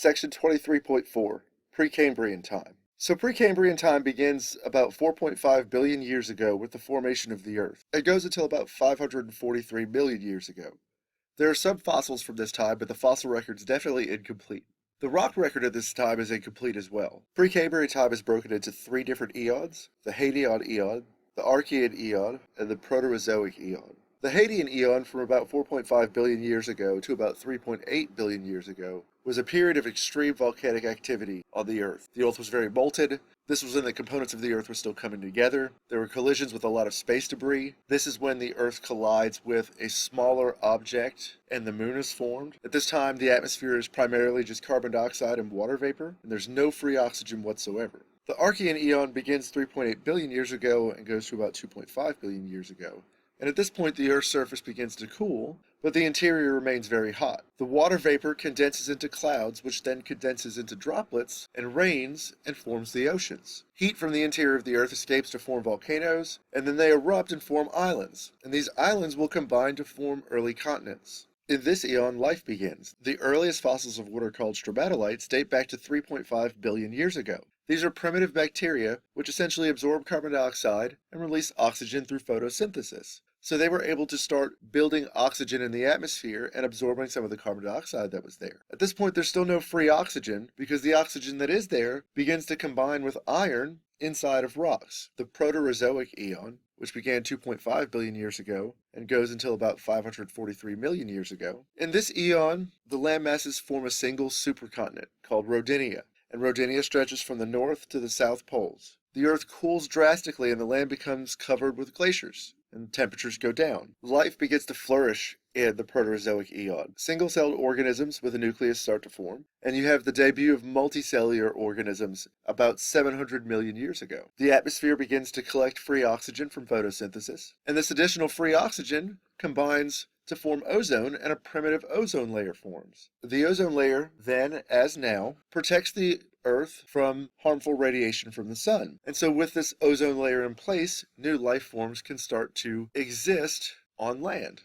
Section 23.4, Precambrian Time. So Precambrian time begins about 4.5 billion years ago with the formation of the Earth. It goes until about 543 million years ago. There are some fossils from this time, but the fossil record is definitely incomplete. The rock record at this time is incomplete as well. Precambrian time is broken into three different eons: the Hadean eon, the Archean eon, and the Proterozoic eon. The Hadean eon, from about 4.5 billion years ago to about 3.8 billion years ago, was a period of extreme volcanic activity on the Earth. The Earth was very molten. This was when the components of the Earth were still coming together. There were collisions with a lot of space debris. This is when the Earth collides with a smaller object and the moon is formed. At this time, the atmosphere is primarily just carbon dioxide and water vapor, and there's no free oxygen whatsoever. The Archean eon begins 3.8 billion years ago and goes to about 2.5 billion years ago. And at this point, the Earth's surface begins to cool, but the interior remains very hot. The water vapor condenses into clouds, which then condenses into droplets and rains and forms the oceans. Heat from the interior of the Earth escapes to form volcanoes, and then they erupt and form islands. And these islands will combine to form early continents. In this eon, life begins. The earliest fossils of what are called stromatolites date back to 3.5 billion years ago. These are primitive bacteria which essentially absorb carbon dioxide and release oxygen through photosynthesis. So they were able to start building oxygen in the atmosphere and absorbing some of the carbon dioxide that was there. At this point, there's still no free oxygen because the oxygen that is there begins to combine with iron inside of rocks. The Proterozoic eon, which began 2.5 billion years ago and goes until about 543 million years ago. In this eon, the landmasses form a single supercontinent called Rodinia, and Rodinia stretches from the north to the south poles. The Earth cools drastically and the land becomes covered with glaciers, and temperatures go down. Life begins to flourish in the Proterozoic eon. Single-celled organisms with a nucleus start to form, and you have the debut of multicellular organisms about 700 million years ago. The atmosphere begins to collect free oxygen from photosynthesis, and this additional free oxygen combines to form ozone, and a primitive ozone layer forms. The ozone layer, then, as now, protects the Earth from harmful radiation from the sun. And so with this ozone layer in place, new life forms can start to exist on land.